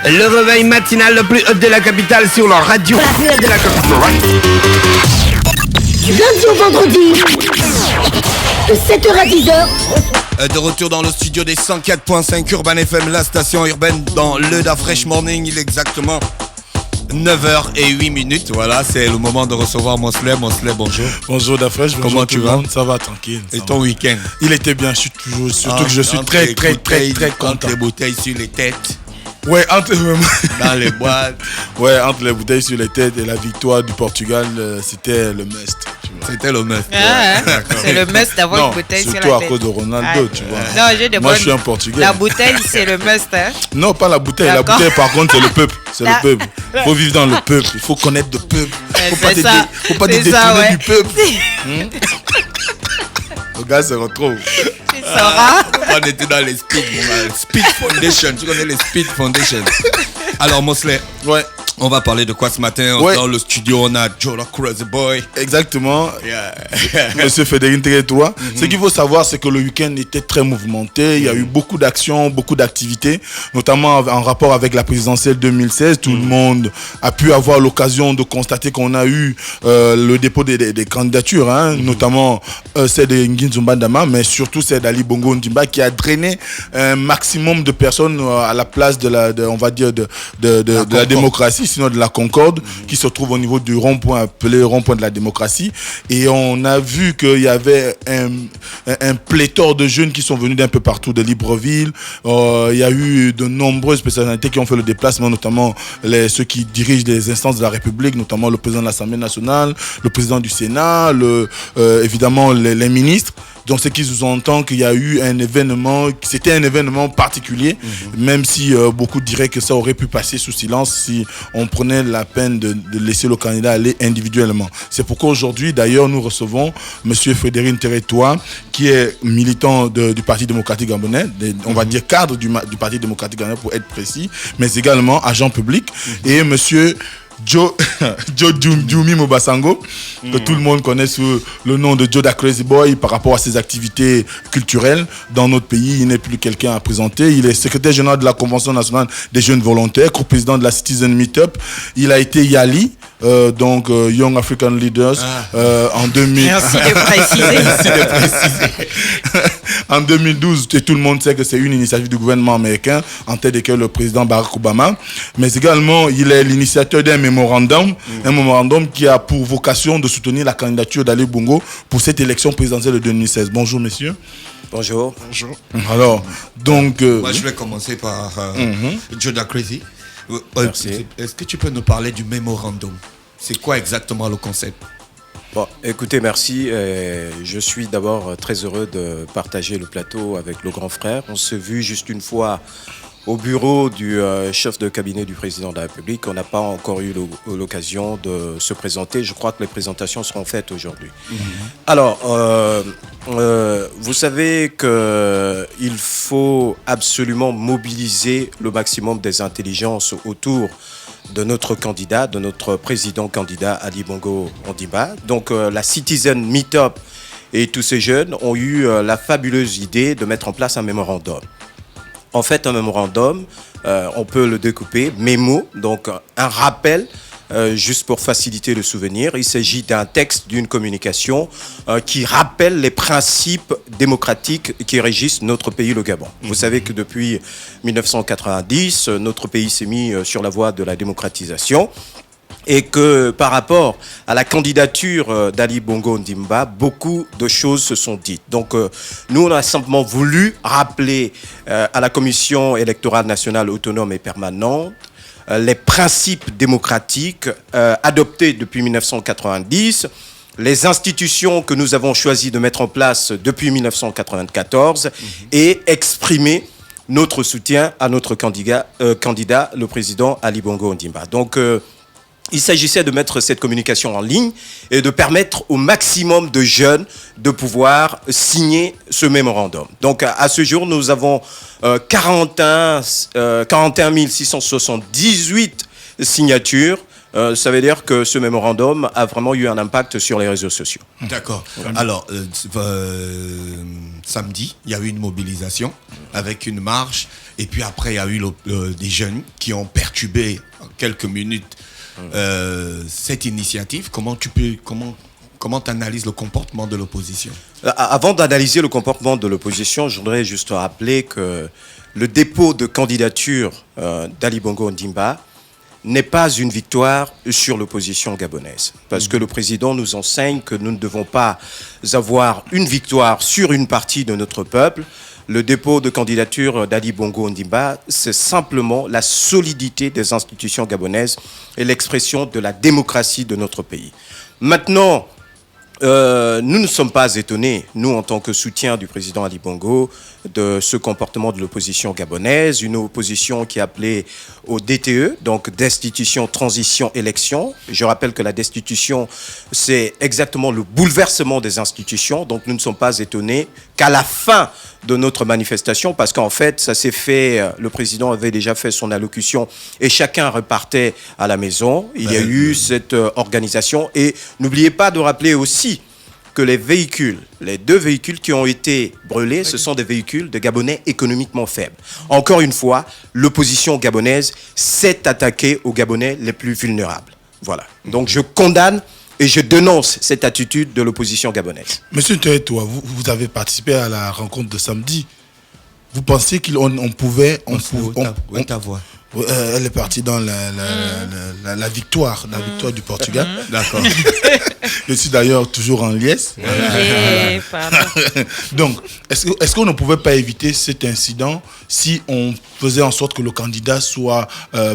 Le réveil matinal le plus haut de la capitale sur la radio. La plus haute de la capitale. Du lundi au vendredi, de 7h à 10h. De retour dans le studio des 104.5 Urban FM, la station urbaine dans le Da Fresh Morning. Il est exactement 9h08. Voilà, c'est le moment de recevoir Mosley. Mosley, bonjour. Bonjour Da Fresh, comment tu vas? Ça va tranquille. Et ton week-end? Il était bien, je suis toujours, surtout que je suis très content. Entre les bouteilles sur les têtes. Ouais, dans les boîtes. Ouais, entre les bouteilles sur les têtes et la victoire du Portugal, c'était le must. C'était le must. C'est le must d'avoir une bouteille sur la tête. Surtout à cause de Ronaldo, tu vois. Non, moi, je suis un Portugais. La bouteille, c'est le must. Hein? Non, pas la bouteille. La bouteille, par contre, c'est le peuple. C'est le peuple. Il faut vivre dans le peuple. Il faut connaître le peuple. Faut pas te détourner du peuple. Le gars se retrouve. On était dans les Speed Foundation. Tu connais les Speed Foundation. Alors, Mosley. Ouais. On va parler de quoi ce matin? Dans le studio, on a Joe the Crazy Boy. Exactement. Monsieur Frédéric Térétois. Ce qu'il faut savoir, c'est que le week-end était très mouvementé. Il y a eu beaucoup d'actions, beaucoup d'activités, notamment en rapport avec la présidentielle 2016. Tout le monde a pu avoir l'occasion de constater qu'on a eu le dépôt des candidatures, notamment celle de Nguyen Dama, mais surtout celle d'Ali Bongo Ondimba, qui a drainé un maximum de personnes à la place de la démocratie, sinon de la Concorde, qui se trouve au niveau du rond-point appelé rond-point de la démocratie. Et on a vu qu'il y avait un pléthore de jeunes qui sont venus d'un peu partout de Libreville. Il y a eu de nombreuses personnalités qui ont fait le déplacement, notamment ceux qui dirigent les instances de la République, notamment le président de l'Assemblée nationale, le président du Sénat, évidemment les ministres. Donc, ce qui sous-entend qu'il y a eu un événement, c'était un événement particulier, même si beaucoup diraient que ça aurait pu passer sous silence si on prenait la peine de laisser le candidat aller individuellement. C'est pourquoi aujourd'hui, d'ailleurs, nous recevons Monsieur Frédéric Térétois, qui est militant du Parti démocratique gabonais, on va dire cadre du Parti démocratique gabonais pour être précis, mais également agent public, et Monsieur Joe Djoumi Mobasango, que tout le monde connaît sous le nom de Joe the Crazy Boy par rapport à ses activités culturelles dans notre pays. Il n'est plus quelqu'un à présenter. Il est secrétaire général de la Convention nationale des jeunes volontaires, co-président de la Citizen Meetup. Il a été YALI, donc Young African Leaders, en 2000. Merci de préciser. En 2012, tout le monde sait que c'est une initiative du gouvernement américain, en tête desquels le président Barack Obama. Mais également, il est l'initiateur d'un mémorandum, un mémorandum qui a pour vocation de soutenir la candidature d'Ali Bongo pour cette élection présidentielle de 2016. Bonjour, messieurs. Bonjour. Alors, donc... Moi, je vais commencer par Joe the Crazy. Merci. Est-ce que tu peux nous parler du mémorandum? C'est quoi exactement le concept? Bon, écoutez, merci. Je suis d'abord très heureux de partager le plateau avec le grand frère. On s'est vu juste une fois au bureau du chef de cabinet du président de la République. On n'a pas encore eu l'occasion de se présenter. Je crois que les présentations seront faites aujourd'hui. Alors, vous savez qu'il faut absolument mobiliser le maximum des intelligences autour de notre candidat, de notre président candidat Ali Bongo Ondimba. Donc la Citizen Meetup et tous ces jeunes ont eu la fabuleuse idée de mettre en place un mémorandum. En fait, un mémorandum, on peut le découper, mémo, donc un rappel, juste pour faciliter le souvenir. Il s'agit d'un texte, d'une communication qui rappelle les principes démocratiques qui régissent notre pays, le Gabon. Vous savez que depuis 1990, notre pays s'est mis sur la voie de la démocratisation. Et que par rapport à la candidature d'Ali Bongo Ondimba, beaucoup de choses se sont dites. Donc nous, on a simplement voulu rappeler à la Commission électorale nationale autonome et permanente les principes démocratiques adoptés depuis 1990, les institutions que nous avons choisi de mettre en place depuis 1994 et exprimer notre soutien à notre candidat, le président Ali Bongo Ondimba. Donc, il s'agissait de mettre cette communication en ligne et de permettre au maximum de jeunes de pouvoir signer ce mémorandum. Donc, à ce jour, nous avons 41 678 signatures Ça veut dire que ce mémorandum a vraiment eu un impact sur les réseaux sociaux. D'accord. Alors, samedi, il y a eu une mobilisation avec une marche. Et puis après, il y a eu des jeunes qui ont perturbé en quelques minutes cette initiative. Comment tu analyses le comportement de l'opposition? Avant d'analyser le comportement de l'opposition, je voudrais juste rappeler que le dépôt de candidature d'Ali Bongo Ondimba n'est pas une victoire sur l'opposition gabonaise. Parce que le président nous enseigne que nous ne devons pas avoir une victoire sur une partie de notre peuple. Le dépôt de candidature d'Ali Bongo Ondimba, c'est simplement la solidité des institutions gabonaises et l'expression de la démocratie de notre pays. Maintenant, nous ne sommes pas étonnés, nous en tant que soutien du président Ali Bongo, de ce comportement de l'opposition gabonaise, une opposition qui est appelée au DTE, donc destitution, transition, élection. Je rappelle que la destitution, c'est exactement le bouleversement des institutions, donc nous ne sommes pas étonnés qu'à la fin de notre manifestation, parce qu'en fait, ça s'est fait, le président avait déjà fait son allocution et chacun repartait à la maison. Il y a eu cette organisation et n'oubliez pas de rappeler aussi que les véhicules, les 2 véhicules qui ont été brûlés, ce sont des véhicules de Gabonais économiquement faibles. Encore une fois, l'opposition gabonaise s'est attaquée aux Gabonais les plus vulnérables. Voilà. Donc je condamne et je dénonce cette attitude de l'opposition gabonaise. Monsieur Ntoye-Toa, vous avez participé à la rencontre de samedi. Vous pensez qu'on pouvait... ta voix. Elle est partie dans la victoire du Portugal. D'accord. Je suis d'ailleurs toujours en liesse. Donc, est-ce qu'on ne pouvait pas éviter cet incident si on faisait en sorte que le candidat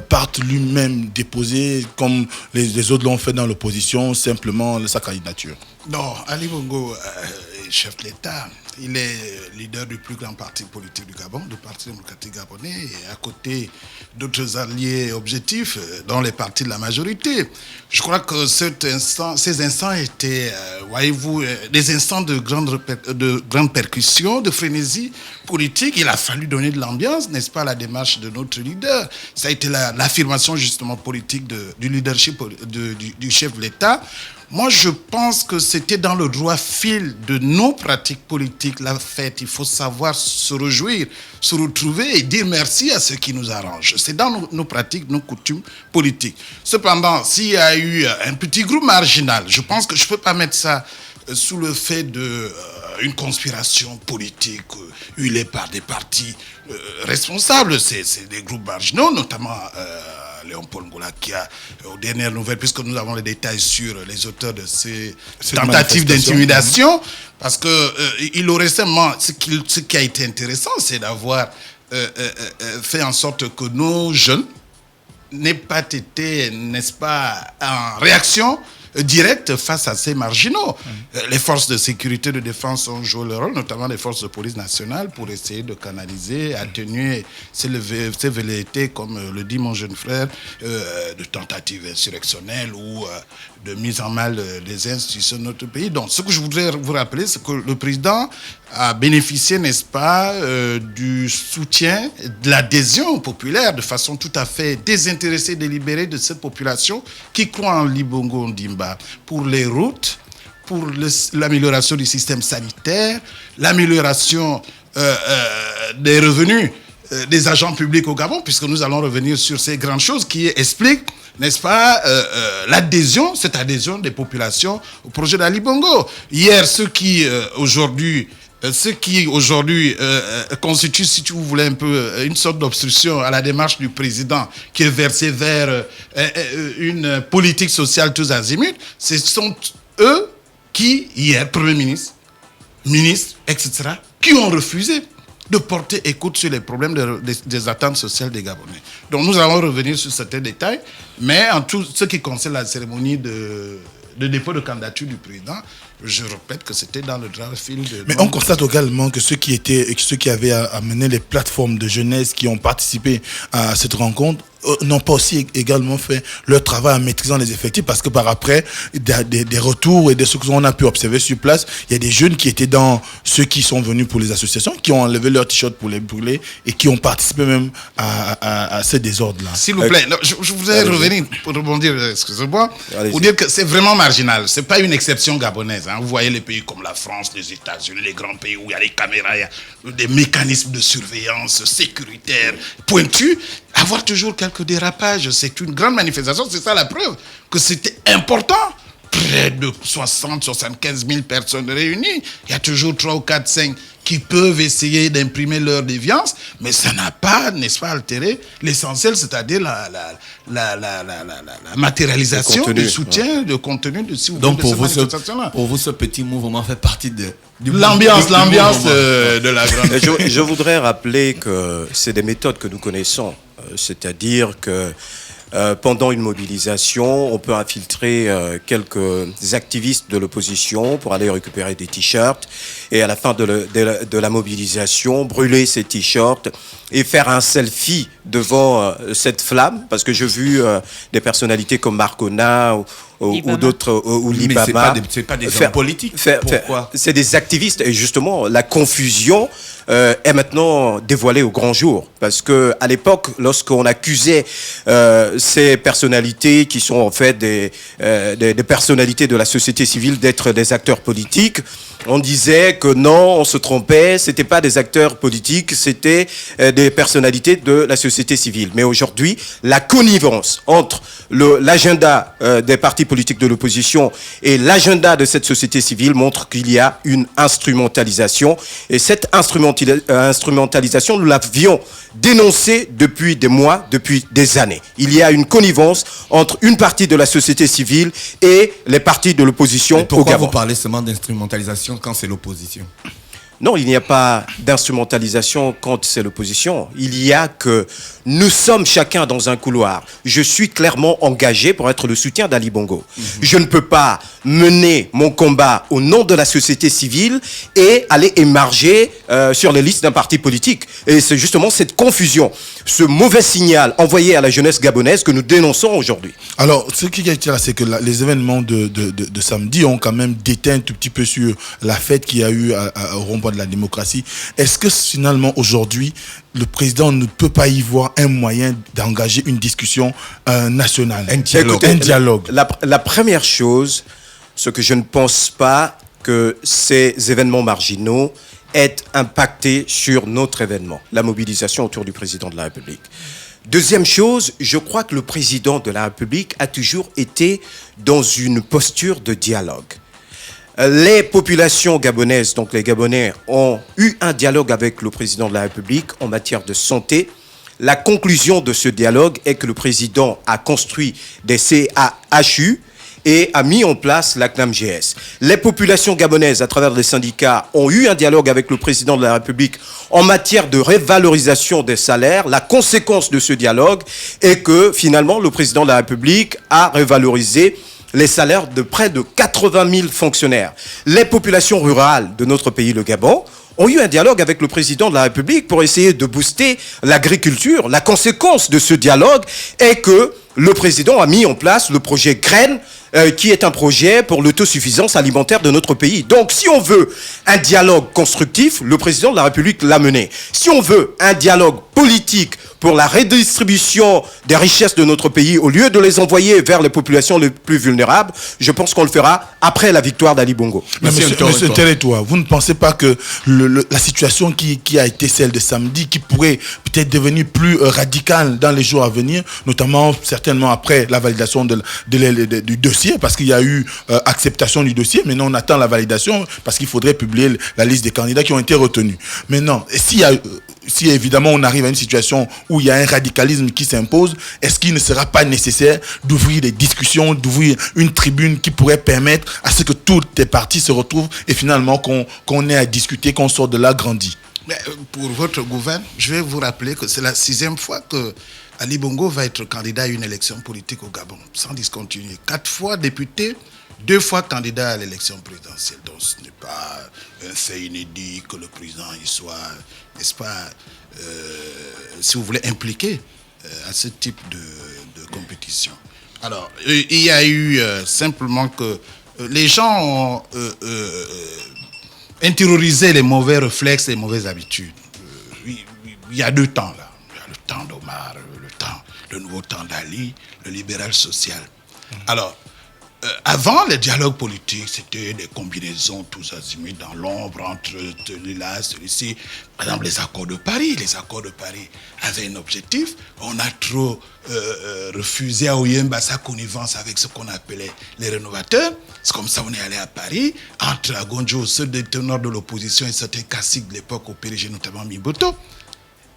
parte lui-même déposer, comme les autres l'ont fait dans l'opposition, simplement sa candidature? Non, Ali Bongo, chef de l'État, il est leader du plus grand parti politique du Gabon, du Parti démocratique gabonais, et à côté d'autres alliés objectifs, dont les partis de la majorité. Je crois que ces instants étaient, voyez-vous, des instants de grande percussion, de frénésie politique. Il a fallu donner de l'ambiance, n'est-ce pas, à la démarche de notre leader. Ça a été l'affirmation justement politique du leadership du chef de l'État. Moi, je pense que c'était dans le droit fil de nos pratiques politiques, la fête. Il faut savoir se réjouir, se retrouver et dire merci à ce qui nous arrange. C'est dans nos pratiques, nos coutumes politiques. Cependant, s'il y a eu un petit groupe marginal, je pense que je ne peux pas mettre ça sous le fait d'une conspiration politique huilée par des partis responsables. C'est des groupes marginaux, notamment... Léon-Paul Ngola qui a, aux dernières nouvelles, puisque nous avons les détails sur les auteurs de ces tentatives d'intimidation, parce que il aurait seulement, ce qui a été intéressant, c'est d'avoir fait en sorte que nos jeunes n'aient pas été, n'est-ce pas, en réaction directe face à ces marginaux. Les forces de sécurité, de défense ont joué leur rôle, notamment les forces de police nationale, pour essayer de canaliser, atténuer ces velléités, comme le dit mon jeune frère, de tentatives insurrectionnelles ou de mise en mal des institutions de notre pays. Donc, ce que je voudrais vous rappeler, c'est que le président a bénéficié, n'est-ce pas, du soutien, de l'adhésion populaire de façon tout à fait désintéressée, délibérée de cette population qui croit en Ali Bongo Ondimba pour les routes, pour l'amélioration du système sanitaire, l'amélioration des revenus des agents publics au Gabon, puisque nous allons revenir sur ces grandes choses qui expliquent, n'est-ce pas, l'adhésion, cette adhésion des populations au projet d'Ali Bongo. Hier, ceux qui aujourd'hui constituent, si vous voulez, un peu une sorte d'obstruction à la démarche du président qui est versée vers une politique sociale tous azimuts, ce sont eux qui, hier, Premier ministre, etc., qui ont refusé de porter écoute sur les problèmes des attentes sociales des Gabonais. Donc nous allons revenir sur certains détails, mais en tout ce qui concerne la cérémonie de dépôt de candidature du président, je répète que c'était dans le droit fil de... Mais on constate également que ceux qui avaient amené les plateformes de jeunesse qui ont participé à cette rencontre n'ont pas aussi également fait leur travail en maîtrisant les effectifs, parce que par après, des retours et de ce qu'on a pu observer sur place, il y a des jeunes qui étaient dans ceux qui sont venus pour les associations, qui ont enlevé leur t-shirt pour les brûler et qui ont participé même à ces désordres-là. S'il vous plaît, je voudrais revenir pour rebondir, excusez-moi, pour dire que c'est vraiment marginal. C'est pas une exception gabonaise. Vous voyez les pays comme la France, les États-Unis, les grands pays où il y a les caméras, il y a des mécanismes de surveillance sécuritaire pointus. Avoir toujours quelques dérapages, c'est une grande manifestation. C'est ça la preuve que c'était important. Près de 75 000 personnes réunies. Il y a toujours 3 ou 4, 5 qui peuvent essayer d'imprimer leur déviance, mais ça n'a pas, n'est-ce pas, altéré l'essentiel, c'est-à-dire la matérialisation du soutien, de contenu de si vous Donc voulez, pour vous, ce petit mouvement fait partie de l'ambiance de la grande. Je voudrais rappeler que c'est des méthodes que nous connaissons, c'est-à-dire que pendant une mobilisation, on peut infiltrer quelques activistes de l'opposition pour aller récupérer des t-shirts et à la fin de la mobilisation, brûler ces t-shirts et faire un selfie devant cette flamme, parce que j'ai vu des personnalités comme Marcona ou d'autres, ou Libama. Mais c'est pas des hommes politiques. Pourquoi ? C'est des activistes, et justement, la confusion est maintenant dévoilée au grand jour. Parce que à l'époque, lorsqu'on accusait ces personnalités qui sont en fait des personnalités de la société civile d'être des acteurs politiques, on disait que non, on se trompait, c'était pas des acteurs politiques, c'était des personnalités de la société civile. Mais aujourd'hui, la connivence entre l'agenda des partis politiques de l'opposition et l'agenda de cette société civile montre qu'il y a une instrumentalisation. Et cette instrumentalisation, nous l'avions dénoncée depuis des mois, depuis des années. Il y a une connivence entre une partie de la société civile et les partis de l'opposition au Gabon. Pourquoi vous parlez seulement d'instrumentalisation quand c'est l'opposition ? Non, il n'y a pas d'instrumentalisation quand c'est l'opposition. Il y a que nous sommes chacun dans un couloir. Je suis clairement engagé pour être le soutien d'Ali Bongo. Je ne peux pas mener mon combat au nom de la société civile et aller émarger sur les listes d'un parti politique. Et c'est justement cette confusion, ce mauvais signal envoyé à la jeunesse gabonaise que nous dénonçons aujourd'hui. Alors, ce qui est là, c'est que les événements de samedi ont quand même déteint un tout petit peu sur la fête qu'il y a eu au rond-point de la démocratie. Est-ce que finalement, aujourd'hui, le président ne peut pas y voir un moyen d'engager une discussion nationale, un dialogue? La première chose, ce que je ne pense pas que ces événements marginaux aient impacté sur notre événement, la mobilisation autour du président de la République. Deuxième chose, je crois que le président de la République a toujours été dans une posture de dialogue. Les populations gabonaises, donc les Gabonais, ont eu un dialogue avec le président de la République en matière de santé. La conclusion de ce dialogue est que le président a construit des CHU et a mis en place la CNAMGS. Les populations gabonaises, à travers les syndicats, ont eu un dialogue avec le président de la République en matière de révalorisation des salaires. La conséquence de ce dialogue est que, finalement, le président de la République a révalorisé les salaires de près de 80 000 fonctionnaires. Les populations rurales de notre pays, le Gabon, ont eu un dialogue avec le président de la République pour essayer de booster l'agriculture. La conséquence de ce dialogue est que le président a mis en place le projet Graines, qui est un projet pour l'autosuffisance alimentaire de notre pays. Donc, si on veut un dialogue constructif, le président de la République l'a mené. Si on veut un dialogue politique pour la redistribution des richesses de notre pays, au lieu de les envoyer vers les populations les plus vulnérables, je pense qu'on le fera après la victoire d'Ali Bongo. Monsieur Télétois, vous ne pensez pas que la situation qui a été celle de samedi, qui pourrait peut-être devenir plus radicale dans les jours à venir, notamment certainement après la validation du dossier, parce qu'il y a eu acceptation du dossier, maintenant on attend la validation, parce qu'il faudrait publier la liste des candidats qui ont été retenus. Maintenant, si évidemment on arrive à une situation où il y a un radicalisme qui s'impose, est-ce qu'il ne sera pas nécessaire d'ouvrir des discussions, d'ouvrir une tribune qui pourrait permettre à ce que toutes les parties se retrouvent et finalement qu'on ait à discuter, qu'on sorte de là grandi? Mais pour votre gouvernement, je vais vous rappeler que c'est la 6e fois que Ali Bongo va être candidat à une élection politique au Gabon, sans discontinuer. 4 fois député, 2 fois candidat à l'élection présidentielle. Donc ce n'est pas un fait inédit que le président y soit, n'est-ce pas, si vous voulez, impliqué. à ce type de compétition. Alors, il y a eu simplement que les gens ont intériorisé les mauvais réflexes, les mauvaises habitudes. Il y a 2 temps là. Il y a le temps d'Omar, le nouveau temps d'Ali, le libéral social. Alors, avant, les dialogues politiques, c'était des combinaisons tous azimuts dans l'ombre entre celui-là, celui-ci. Par exemple, les accords de Paris. Les accords de Paris avaient un objectif. On a trop refusé à Oyemba sa connivence avec ce qu'on appelait les rénovateurs. C'est comme ça qu'on est allé à Paris, entre Agonjo, ceux des teneurs de l'opposition et certains classiques de l'époque au PDG, notamment Mimboto.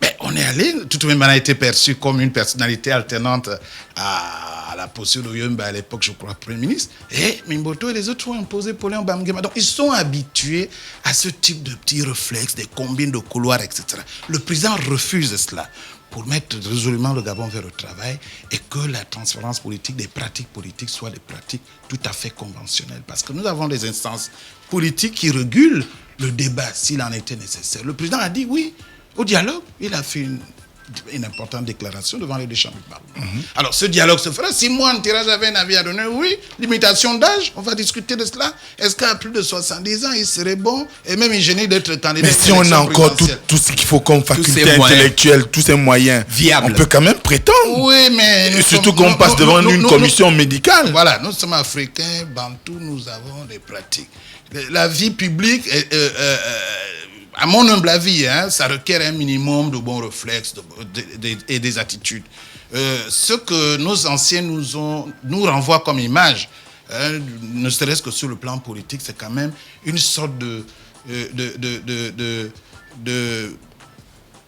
Mais on est allé, tout de même, on a été perçu comme une personnalité alternante à la posture d'Oyemba à l'époque, je crois, Premier ministre. Et Mimboto et les autres ont imposé Pauline Bamgema. Donc, ils sont habitués à ce type de petits réflexes, des combines de couloirs, etc. Le président refuse cela pour mettre résolument le Gabon vers le travail et que la transparence politique, des pratiques politiques soient des pratiques tout à fait conventionnelles. Parce que nous avons des instances politiques qui régulent le débat s'il en était nécessaire. Le président a dit oui au dialogue. Il a fait une importante déclaration devant les deux chambres du Parlement. Alors, ce dialogue se fera. Si moi, en tirage, j'avais un avis à donner, oui, limitation d'âge, on va discuter de cela. Est-ce qu'à plus de 70 ans, il serait bon et même ingénieux d'être candidat? Mais si on a encore tout ce qu'il faut comme faculté intellectuelle, tous ces moyens viables, on peut quand même prétendre. Oui, mais... Et surtout qu'on passe devant une commission médicale. Voilà, nous sommes africains, bantous, nous avons des pratiques. La vie publique... à mon humble avis, ça requiert un minimum de bons réflexes et des attitudes. Ce que nos anciens nous renvoient comme image, ne serait-ce que sur le plan politique, c'est quand même une sorte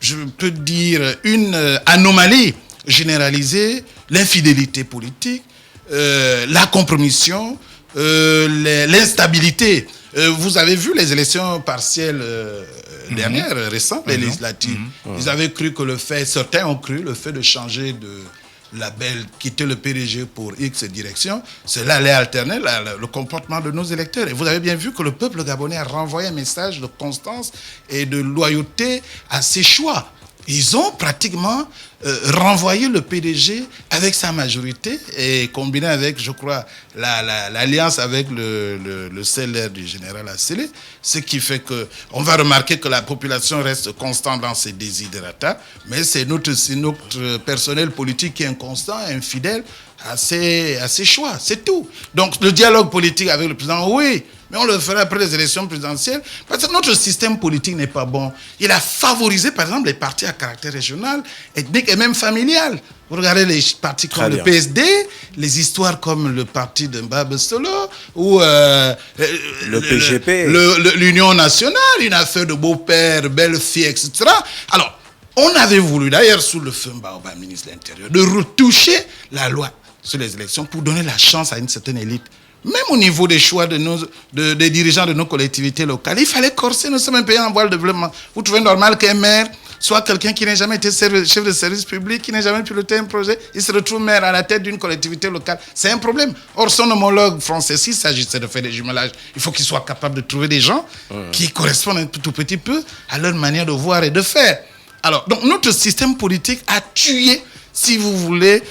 je peux dire, une anomalie généralisée, l'infidélité politique, la compromission, l'instabilité. Vous avez vu les élections partielles dernières, récentes, les législatives. Ils avaient cru que certains ont cru le fait de changer de label, quitter le PDG pour X direction, cela allait alterner le comportement de nos électeurs. Et vous avez bien vu que le peuple gabonais a renvoyé un message de constance et de loyauté à ses choix. Ils ont pratiquement renvoyé le PDG avec sa majorité et combiné avec, je crois, l'alliance avec le CLR du général Assélé, ce qui fait qu'on va remarquer que la population reste constante dans ses desiderata, mais c'est notre personnel politique qui est inconstant, infidèle à ses choix, c'est tout. Donc le dialogue politique avec le président, oui, mais on le fera après les élections présidentielles, parce que notre système politique n'est pas bon. Il a favorisé, par exemple, les partis à caractère régional, ethnique et même familial. Vous regardez les partis comme le PSD, les histoires comme le parti de Mbaba Solo, ou le PGP, l'Union nationale, une affaire de beau-père, belle-fille, etc. Alors, on avait voulu, d'ailleurs, sous le feu Mbaoba, ministre de l'Intérieur, de retoucher la loi sur les élections pour donner la chance à une certaine élite. Même au niveau des choix des dirigeants de nos collectivités locales, il fallait corser. Nous sommes un pays en voie de développement. Vous trouvez normal qu'un maire soit quelqu'un qui n'a jamais été chef de service public, qui n'a jamais piloté un projet, il se retrouve maire à la tête d'une collectivité locale. C'est un problème. Or, son homologue français, s'il s'agissait de faire des jumelages, il faut qu'il soit capable de trouver des gens qui correspondent un tout petit peu à leur manière de voir et de faire. Alors, donc, notre système politique a tué, si vous voulez,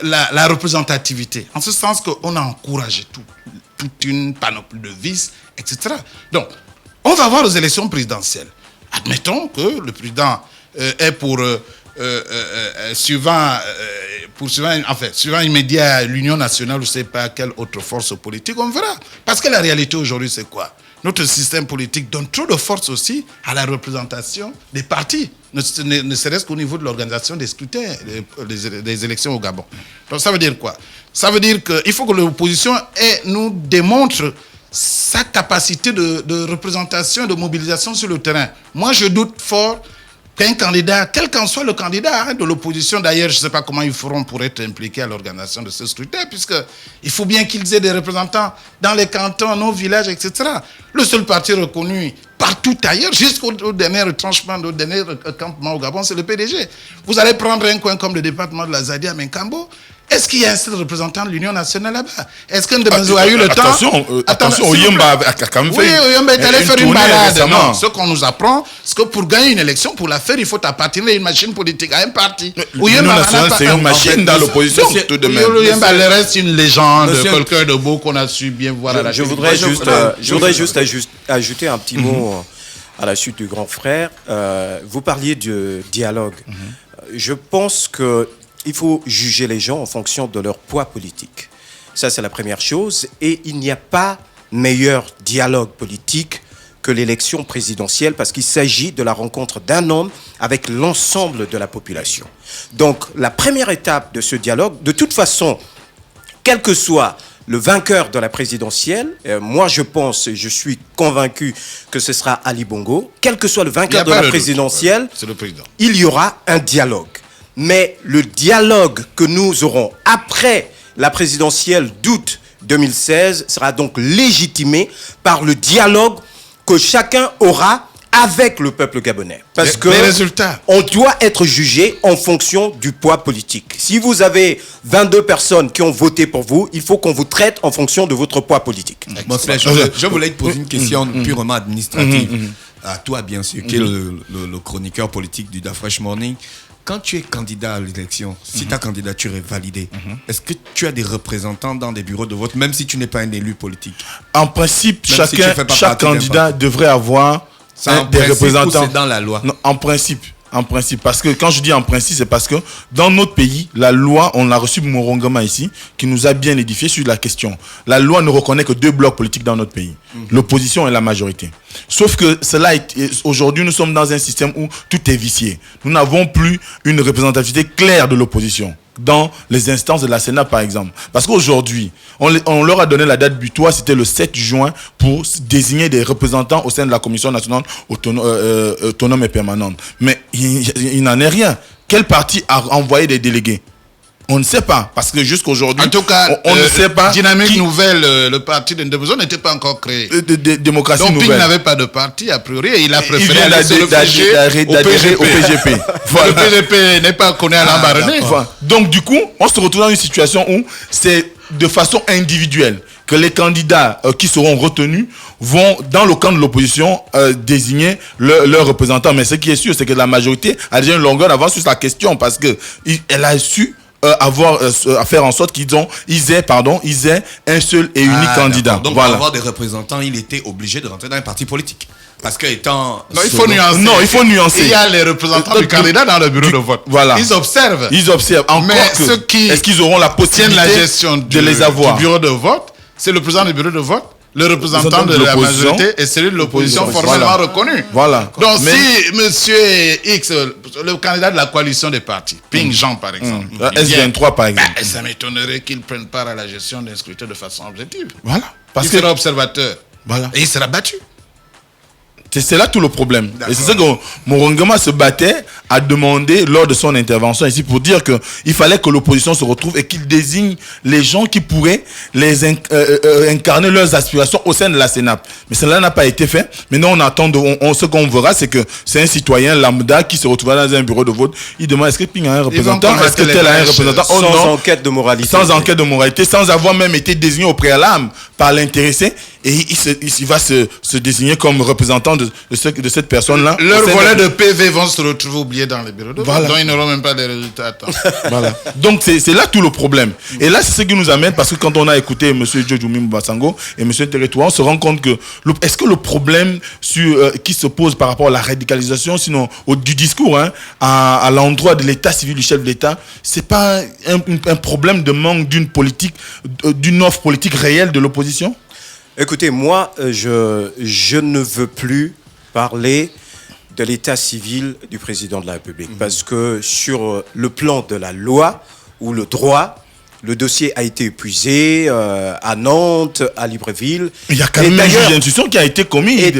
la représentativité. En ce sens qu'on a encouragé toute une panoplie de vices, etc. Donc, on va voir aux élections présidentielles. Admettons que le président est suivant immédiat l'Union nationale, je ne sais pas quelle autre force politique, on verra. Parce que la réalité aujourd'hui, c'est quoi? Notre système politique donne trop de force aussi à la représentation des partis, ne serait-ce qu'au niveau de l'organisation des scrutins, des élections au Gabon. Donc ça veut dire quoi? Ça veut dire qu'il faut que l'opposition nous démontre sa capacité de représentation et de mobilisation sur le terrain. Moi, je doute fort qu'un candidat, quel qu'en soit le candidat de l'opposition, d'ailleurs, je ne sais pas comment ils feront pour être impliqués à l'organisation de ce scrutin, puisqu'il faut bien qu'ils aient des représentants dans les cantons, nos villages, etc. Le seul parti reconnu partout ailleurs, jusqu'au dernier retranchement, au dernier campement au Gabon, c'est le PDG. Vous allez prendre un coin comme le département de la Zadia, Menkambo, Est-ce qu'il y a un seul représentant de l'Union nationale là-bas? Est-ce qu'un de Mazo a eu le temps? Attention, Oyemba a quand même fait. Oui, Oyemba est allé faire une tournée balade. récemment. Non, ce qu'on nous apprend, c'est que pour gagner une élection, pour la faire, il faut appartenir à une machine politique, à un parti. L'Union nationale, c'est une machine dans l'opposition, tout de même. Oyemba reste une légende, quelqu'un de beau qu'on a su bien voir à la Je voudrais juste ajouter un petit mot à la suite du grand frère. Vous parliez de dialogue. Je pense qu'il faut juger les gens en fonction de leur poids politique. Ça, c'est la première chose. Et il n'y a pas meilleur dialogue politique que l'élection présidentielle parce qu'il s'agit de la rencontre d'un homme avec l'ensemble de la population. Donc, la première étape de ce dialogue, de toute façon, quel que soit le vainqueur de la présidentielle, moi je suis convaincu que ce sera Ali Bongo. Quel que soit le vainqueur de la présidentielle, c'est le président. Il y aura un dialogue. Mais le dialogue que nous aurons après la présidentielle d'août 2016 sera donc légitimé par le dialogue que chacun aura avec le peuple gabonais. Parce que les résultats. On doit être jugé en fonction du poids politique. Si vous avez 22 personnes qui ont voté pour vous, il faut qu'on vous traite en fonction de votre poids politique. Bon, je voulais te poser une question purement administrative. À toi, bien sûr, qui est le chroniqueur politique du Da Fresh Morning. Quand tu es candidat à l'élection, si ta candidature est validée, est-ce que tu as des représentants dans des bureaux de vote, même si tu n'es pas un élu politique? En principe, chaque candidat devrait avoir des représentants. C'est dans la loi. Non, en principe, parce que quand je dis en principe, c'est parce que dans notre pays, la loi, on a reçu Morongama ici, qui nous a bien édifié sur la question. La loi ne reconnaît que deux blocs politiques dans notre pays, l'opposition et la majorité. Sauf que aujourd'hui, nous sommes dans un système où tout est vicié. Nous n'avons plus une représentativité claire de l'opposition dans les instances de la Sénat, par exemple. Parce qu'aujourd'hui, on leur a donné la date butoir, c'était le 7 juin, pour désigner des représentants au sein de la Commission nationale autonome et permanente. Mais il n'en est rien. Quel parti a envoyé des délégués? On ne sait pas, parce que jusqu'aujourd'hui, en tout cas, on ne sait pas. Dynamique Nouvelle, le parti de Ndebouzo n'était pas encore créé. Démocratie donc, Nouvelle. Donc, il n'avait pas de parti, a priori, et il a préféré d'adhérer au PGP. Voilà. Le PGP n'est pas connu à l'embarrané. Donc, du coup, on se retrouve dans une situation où c'est de façon individuelle que les candidats qui seront retenus vont, dans le camp de l'opposition, désigner leurs représentants. Mais ce qui est sûr, c'est que la majorité a déjà une longueur d'avance sur la question, parce qu'elle a su à faire en sorte qu'ils aient un seul et unique candidat. Donc, voilà. Pour avoir des représentants, il était obligé de rentrer dans un parti politique. Parce que étant... Non, il faut nuancer. Non, il faut nuancer. Il y a les représentants du candidat dans le bureau de vote. Voilà. Ils observent. Encore mais ceux qui est-ce qu'ils auront la possibilité la gestion de les avoir? Du bureau de vote, c'est le président du bureau de vote, le représentant de la majorité et celui de l'opposition formellement reconnu. Voilà. Donc si monsieur X, le candidat de la coalition des partis, Ping Jean par exemple, S23 par exemple, ça m'étonnerait qu'il prenne part à la gestion d'un scrutin de façon objective. Voilà. Il sera observateur. Voilà. Et il sera battu. C'est là tout le problème. Et c'est ça que Morongama se battait à demander lors de son intervention ici pour dire qu'il fallait que l'opposition se retrouve et qu'il désigne les gens qui pourraient incarner leurs aspirations au sein de la Sénat. Mais cela n'a pas été fait. Maintenant, on attend, ce qu'on verra, c'est que c'est un citoyen lambda qui se retrouvera dans un bureau de vote. Il demande est-ce que Ping a un représentant? Est-ce que tel a un représentant? Sans enquête de moralité. Sans enquête de moralité, sans avoir même été désigné au préalable par l'intéressé. Et il va se désigner comme représentant de cette personne-là. Leurs volets de PV vont se retrouver oubliés dans les bureaux de vote. Voilà. Donc ils n'auront même pas les résultats. Voilà. Donc c'est là tout le problème. Et là, c'est ce qui nous amène, parce que quand on a écouté M. Djodjoumi Mbasango et M. Territoire, on se rend compte que est-ce que le problème qui se pose par rapport à la radicalisation, sinon du discours à l'endroit de l'état civil du chef de l'État, c'est pas un problème de manque d'une offre politique réelle de l'opposition? Écoutez, moi, je ne veux plus parler de l'état civil du président de la République. Parce que sur le plan de la loi ou le droit, le dossier a été épuisé à Nantes, à Libreville. Il y a quand même un juge d'instruction qui a été commis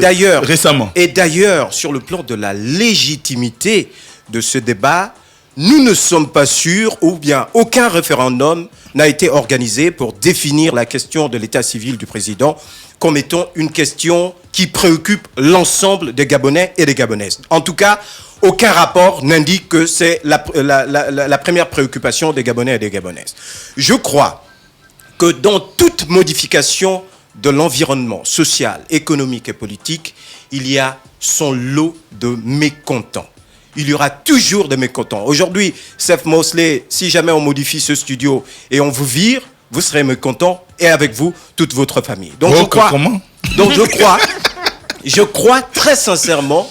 récemment. Et d'ailleurs, sur le plan de la légitimité de ce débat, nous ne sommes pas sûrs, ou bien aucun référendum n'a été organisé pour définir la question de l'état civil du président comme étant une question qui préoccupe l'ensemble des Gabonais et des Gabonaises. En tout cas, aucun rapport n'indique que c'est la première préoccupation des Gabonais et des Gabonaises. Je crois que dans toute modification de l'environnement social, économique et politique, il y a son lot de mécontents. Il y aura toujours des mécontents. Aujourd'hui, Seth Mosley, si jamais on modifie ce studio et on vous vire, vous serez mécontents et avec vous, toute votre famille. Donc, je crois très sincèrement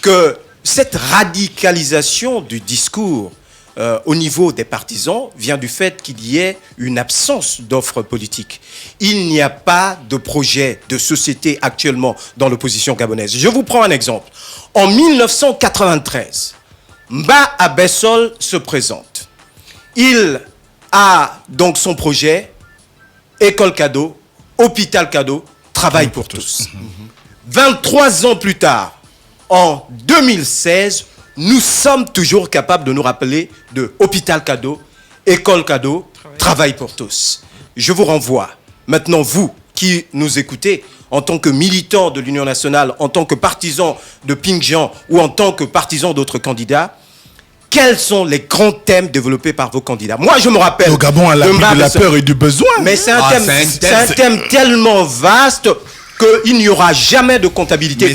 que cette radicalisation du discours au niveau des partisans vient du fait qu'il y ait une absence d'offres politiques. Il n'y a pas de projet de société actuellement dans l'opposition gabonaise. Je vous prends un exemple. En 1993, Mba Abessol se présente. Il a donc son projet École cadeau, hôpital cadeau, travail pour tous. 23 ans plus tard, en 2016, nous sommes toujours capables de nous rappeler de hôpital cadeau, école cadeau, travail pour tous. Je vous renvoie, maintenant vous qui nous écoutez, en tant que militants de l'Union nationale, en tant que partisans de Ping-Jean ou en tant que partisans d'autres candidats, quels sont les grands thèmes développés par vos candidats? Moi, je me rappelle... Le Gabon a la peur et du besoin. Mais c'est un thème tellement vaste qu'il n'y aura jamais de comptabilité.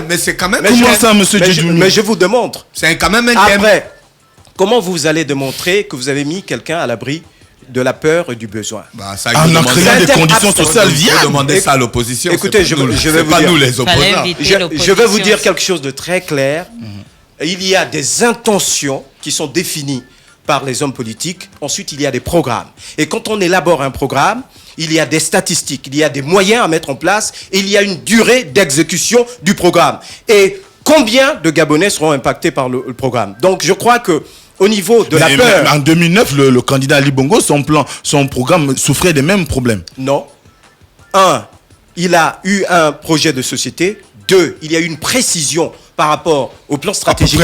Mais c'est quand même... Comment ça, monsieur Djedouni? Mais je vous demande. C'est quand même un thème. Après, comment vous allez démontrer que vous avez mis quelqu'un à l'abri de la peur et du besoin? En créant des conditions sociales viables. Demander ça à l'opposition. Écoutez, je vais vous dire... nous les opposants. Je vais vous dire quelque chose de très clair. Il y a des intentions qui sont définies par les hommes politiques. Ensuite, il y a des programmes. Et quand on élabore un programme, il y a des statistiques, il y a des moyens à mettre en place et il y a une durée d'exécution du programme. Et combien de Gabonais seront impactés par le programme? Donc, je crois que au niveau de la peur... En 2009, le candidat Ali Bongo, son programme souffrait des mêmes problèmes. Non. 1, il a eu un projet de société. 2, il y a eu une précision par rapport au plan stratégique.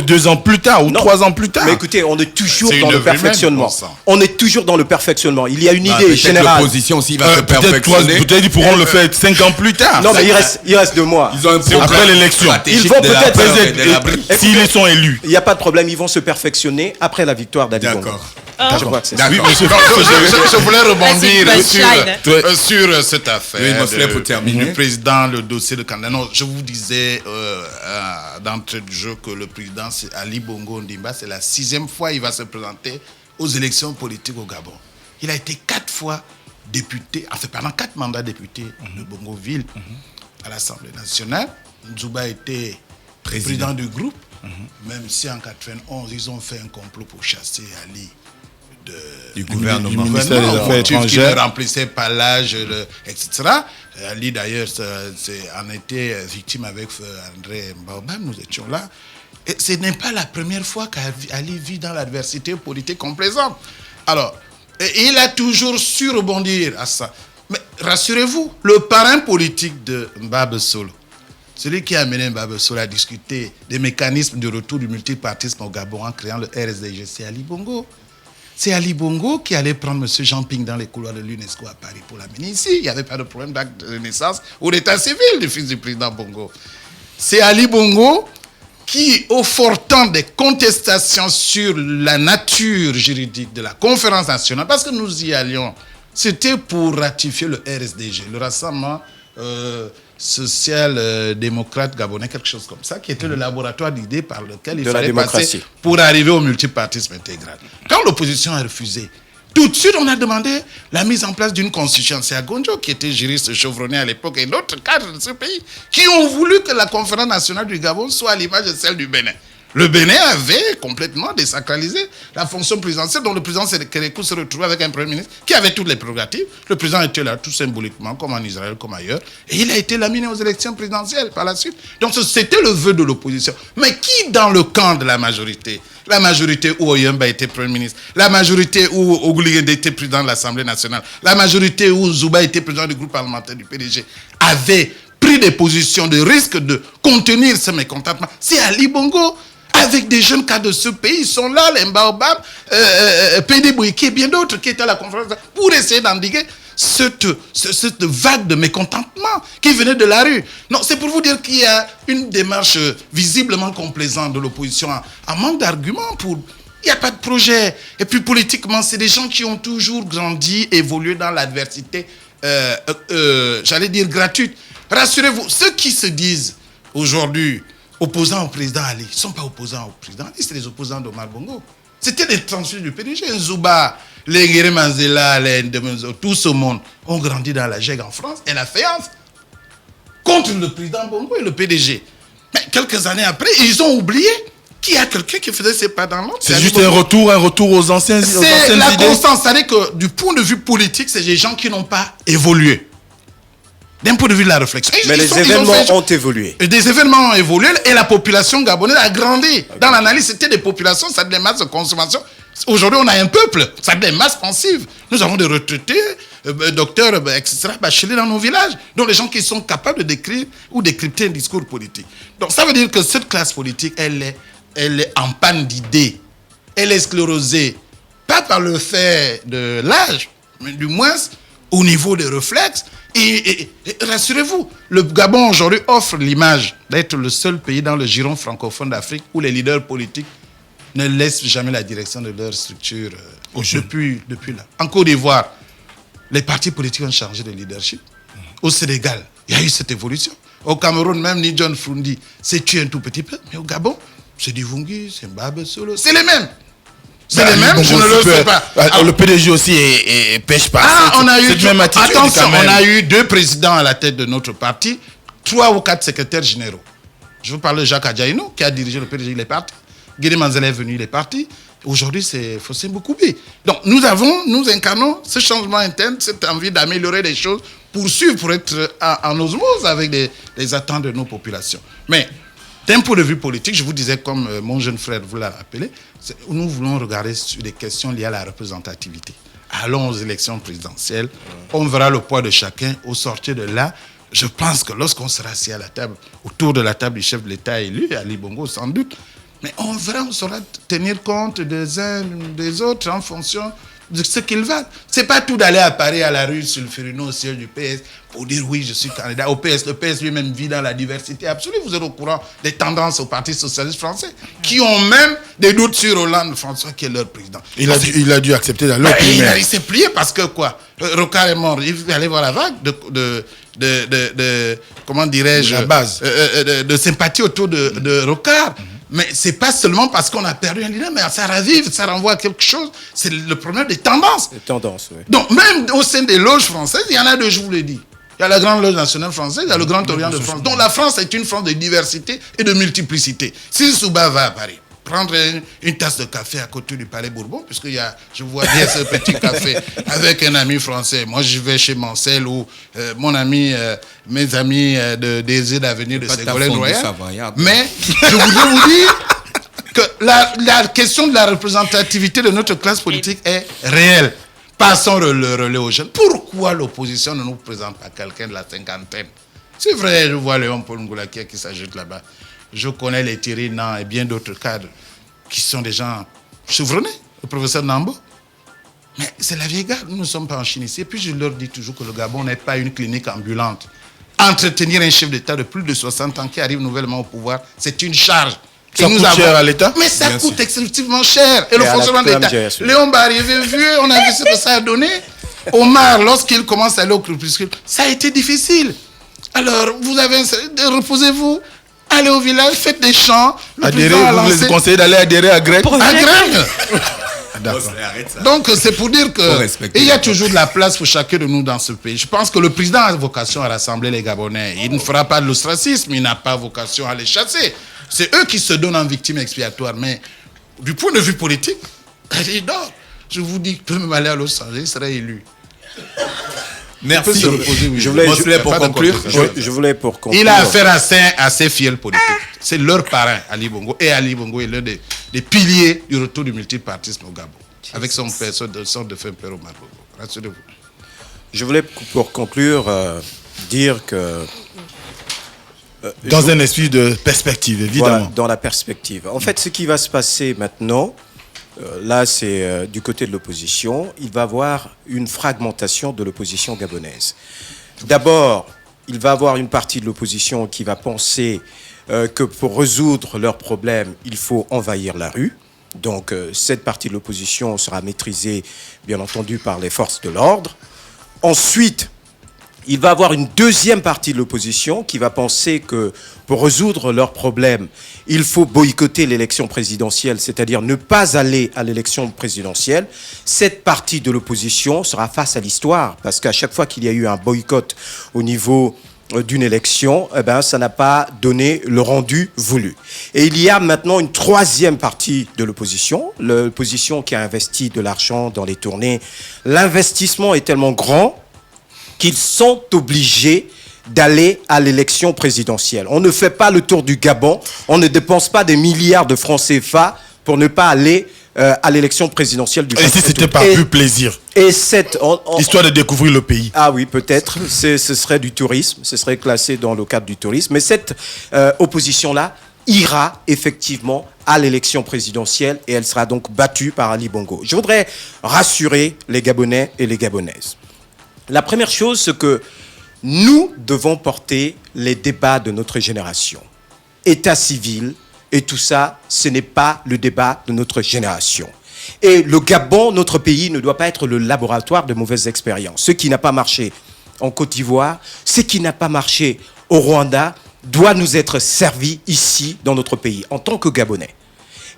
Deux ans plus tard ou 3 ans plus tard. Mais écoutez, on est toujours dans le perfectionnement. On est toujours dans le perfectionnement. Il y a une idée générale. L'opposition aussi va se perfectionner. Peut-être ils pourront le faire 5 ans plus tard. Non, mais il reste 2 mois. Ils ont un programme après l'élection. Ils vont peut-être... S'ils sont élus. Il n'y a pas de problème, ils vont se perfectionner après la victoire d'Ali Bongo. D'accord. Je crois que c'est ça. Oui, je voulais rebondir sur cette affaire pour terminer. du président, le dossier de candidat. Non, je vous disais d'entrée de jeu que le président Ali Bongo Ondimba, c'est la 6e fois qu'il va se présenter aux élections politiques au Gabon. Il a été 4 fois député, enfin pendant 4 mandats député de Bongoville à l'Assemblée nationale. Nzouba était président du groupe, même si en 91, ils ont fait un complot pour chasser Ali du gouvernement. Du ministère des Affaires étrangères. Qui ne remplissait pas l'âge, etc. Ali, d'ailleurs, en était victime avec André Mbaoba. Nous étions là. Et ce n'est pas la première fois qu'Ali vit dans l'adversité politique complaisante. Alors, il a toujours su rebondir à ça. Mais rassurez-vous, le parrain politique de Mbaba Solo, celui qui a amené Mbaba Solo à discuter des mécanismes de retour du multipartisme au Gabon en créant le RSDG, c'est Ali Bongo. C'est Ali Bongo qui allait prendre M. Jean Ping dans les couloirs de l'UNESCO à Paris pour l'amener ici. Il n'y avait pas de problème d'acte de naissance ou d'état civil du fils du président Bongo. C'est Ali Bongo qui, au fort temps des contestations sur la nature juridique de la conférence nationale, parce que nous y allions, c'était pour ratifier le RSDG, le Rassemblement social-démocrate gabonais, quelque chose comme ça, qui était le laboratoire d'idées par lequel il fallait passer pour arriver au multipartisme intégral. Quand l'opposition a refusé, tout de suite on a demandé la mise en place d'une constitution. C'est Agonjo qui était juriste chevronné à l'époque et d'autres cadres de ce pays qui ont voulu que la conférence nationale du Gabon soit à l'image de celle du Bénin. Le Bénin avait complètement désacralisé la fonction présidentielle, dont le président Sénékou se retrouvait avec un premier ministre qui avait toutes les prérogatives. Le président était là tout symboliquement, comme en Israël, comme ailleurs. Et il a été laminé aux élections présidentielles par la suite. Donc c'était le vœu de l'opposition. Mais qui dans le camp de la majorité où Oyemba était premier ministre, la majorité où Oguligende était président de l'Assemblée nationale, la majorité où Zouba était président du groupe parlementaire du PDG, avait pris des positions de risque de contenir ce mécontentement? C'est Ali Bongo. avec des jeunes cadres de ce pays. Ils sont là, les Mbaobab, PD Bouiki et bien d'autres qui étaient à la conférence pour essayer d'endiguer cette vague de mécontentement qui venait de la rue. Non, c'est pour vous dire qu'il y a une démarche visiblement complaisante de l'opposition, un manque d'arguments pour... Il n'y a pas de projet. Et puis politiquement, c'est des gens qui ont toujours grandi, évolué dans l'adversité, j'allais dire gratuite. Rassurez-vous, ceux qui se disent aujourd'hui opposants au président Ali, ils ne sont pas opposants au président Ali, c'est les opposants d'Omar Bongo. C'était des transfuges du PDG. Nzouba, les Guéré Manzela, les Ndemenzo, tout ce monde ont grandi dans la GEG en France et la FEANF contre le président Bongo et le PDG. Mais quelques années après, ils ont oublié qu'il y a quelqu'un qui faisait ses pas dans l'autre. C'est juste un retour aux anciennes idées. C'est la constance. C'est-à-dire que du point de vue politique, c'est des gens qui n'ont pas évolué. D'un point de vue de la réflexion. Mais les événements ont évolué. Des événements ont évolué et la population gabonaise a grandi. Dans l'analyse, c'était des populations, ça a des masses de consommation. Aujourd'hui, on a un peuple, ça a des masses pensives. Nous avons des retraités, docteurs, etc., bacheliers dans nos villages. Donc, les gens qui sont capables de décrire ou décrypter un discours politique. Donc, ça veut dire que cette classe politique, elle est en panne d'idées. Elle est sclérosée, pas par le fait de l'âge, mais du moins au niveau des réflexes. Et rassurez-vous, le Gabon aujourd'hui offre l'image d'être le seul pays dans le giron francophone d'Afrique où les leaders politiques ne laissent jamais la direction de leur structure depuis là. En Côte d'Ivoire, les partis politiques ont changé de leadership. Au Sénégal, il y a eu cette évolution. Au Cameroun, même ni John Frundi s'est tué un tout petit peu. Mais au Gabon, c'est Divungi, c'est Mbabe Solo, c'est les mêmes. C'est les mêmes, je ne le sais pas. Le PDG aussi pêche pas. On a eu, attention, on a eu 2 présidents à la tête de notre parti, 3 ou 4 secrétaires généraux. Je vous parle de Jacques Adjaïno, qui a dirigé le PDG, il est parti. Guédé Manzela est venu, il est parti. Aujourd'hui, c'est Fossé Bokoubé. Donc, nous incarnons ce changement interne, cette envie d'améliorer les choses, pour être en osmose avec les attentes de nos populations. Mais, d'un point de vue politique, je vous disais, comme mon jeune frère vous l'a rappelé, nous voulons regarder sur des questions liées à la représentativité. Allons aux élections présidentielles, on verra le poids de chacun. Au sortir de là, je pense que lorsqu'on sera assis à la table, autour de la table du chef de l'État élu, Ali Bongo sans doute, mais on saura tenir compte des uns des autres en fonction de ce qu'ils veulent. C'est pas tout d'aller à Paris, à la rue, sur le Firino, au siège du PS, pour dire oui, je suis candidat au PS. Le PS lui-même vit dans la diversité absolue. Vous êtes au courant des tendances au Parti socialiste français, qui ont même des doutes sur Hollande François, qui est leur président. Il a dû accepter la loi. Il s'est plié parce que quoi, Rocard est mort. Il fallait voir la vague de comment dirais-je, la base de sympathie autour de Rocard. Mais c'est pas seulement parce qu'on a perdu un leader, mais ça ravive, ça renvoie à quelque chose. C'est le problème des tendances. Les tendances, oui. Donc, même au sein des loges françaises, il y en a 2, je vous l'ai dit. Il y a la Grande Loge nationale française, il y a le Grand Orient de France. Donc, la France est une France de diversité et de multiplicité. Si Souba va à Paris, prendre une tasse de café à côté du Palais Bourbon, puisque je vois bien ce petit café avec un ami français. Moi, je vais chez Mancel ou mon ami, mes amis de Désir d'Avenir de Ségolène Royal. Mais je voudrais vous dire que la question de la représentativité de notre classe politique est réelle. Passons le relais aux jeunes. Pourquoi l'opposition ne nous présente pas quelqu'un de la cinquantaine? C'est vrai, je vois Léon Paul Ngoulakia qui s'ajoute là-bas. Je connais les Thierry Nan et bien d'autres cadres qui sont des gens chevronnés, le professeur Nambo. Mais c'est la vieille garde, nous ne sommes pas en Chine ici. Et puis je leur dis toujours que le Gabon n'est pas une clinique ambulante. Entretenir un chef d'État de plus de 60 ans qui arrive nouvellement au pouvoir, c'est une charge. Ça coûte cher à l'État? Mais ça coûte excessivement cher. Et le fonctionnement de l'État. Léon va arriver vieux, on a vu ce que ça a donné. Omar, lorsqu'il commence à aller au crépuscule, ça a été difficile. Alors, reposez-vous. Allez au village, faites des chants. Adhérer, vous les conseillez d'aller adhérer à Greg? À Greg. Donc, c'est pour dire qu'il y a toujours de la place pour chacun de nous dans ce pays. Je pense que le président a vocation à rassembler les Gabonais. Il ne fera pas de l'ostracisme, il n'a pas vocation à les chasser. C'est eux qui se donnent en victime expiatoire. Mais du point de vue politique, il dort. Je vous dis qu'il peut même aller à Los Angeles, il serait élu. Merci. Je voulais pour conclure. Il a affaire à ses fidèles politiques. C'est leur parrain, Ali Bongo. Et Ali Bongo est l'un des piliers du retour du multipartisme au Gabon. Avec son père, son de fin père Omar Bongo. Rassurez-vous. Je voulais pour conclure dire que Dans un esprit de perspective, évidemment. Voilà, dans la perspective. En fait, ce qui va se passer maintenant, là, c'est du côté de l'opposition, il va y avoir une fragmentation de l'opposition gabonaise. D'abord, il va y avoir une partie de l'opposition qui va penser que pour résoudre leurs problèmes, il faut envahir la rue. Donc, cette partie de l'opposition sera maîtrisée, bien entendu, par les forces de l'ordre. Ensuite, il va y avoir une deuxième partie de l'opposition qui va penser que pour résoudre leurs problèmes, il faut boycotter l'élection présidentielle, c'est-à-dire ne pas aller à l'élection présidentielle. Cette partie de l'opposition sera face à l'histoire, parce qu'à chaque fois qu'il y a eu un boycott au niveau d'une élection, eh ben, ça n'a pas donné le rendu voulu. Et il y a maintenant une troisième partie de l'opposition qui a investi de l'argent dans les tournées. L'investissement est tellement grand qu'ils sont obligés d'aller à l'élection présidentielle. On ne fait pas le tour du Gabon, on ne dépense pas des milliards de francs CFA pour ne pas aller à l'élection présidentielle du 27 Et si c'était par plus plaisir, histoire de découvrir le pays. Ah oui, peut-être, ce serait du tourisme, ce serait classé dans le cadre du tourisme, mais cette opposition-là ira effectivement à l'élection présidentielle et elle sera donc battue par Ali Bongo. Je voudrais rassurer les Gabonais et les Gabonaises. La première chose, c'est que nous devons porter les débats de notre génération. État civil et tout ça, ce n'est pas le débat de notre génération. Et le Gabon, notre pays, ne doit pas être le laboratoire de mauvaises expériences. Ce qui n'a pas marché en Côte d'Ivoire, ce qui n'a pas marché au Rwanda, doit nous être servi ici, dans notre pays, en tant que Gabonais.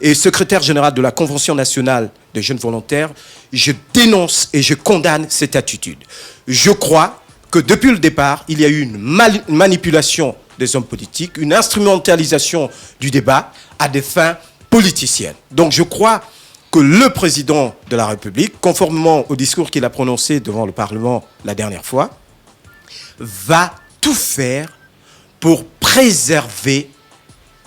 Et secrétaire général de la Convention nationale des jeunes volontaires, je dénonce et je condamne cette attitude. Je crois que depuis le départ, il y a eu une manipulation des hommes politiques, une instrumentalisation du débat à des fins politiciennes. Donc je crois que le président de la République, conformément au discours qu'il a prononcé devant le Parlement la dernière fois, va tout faire pour préserver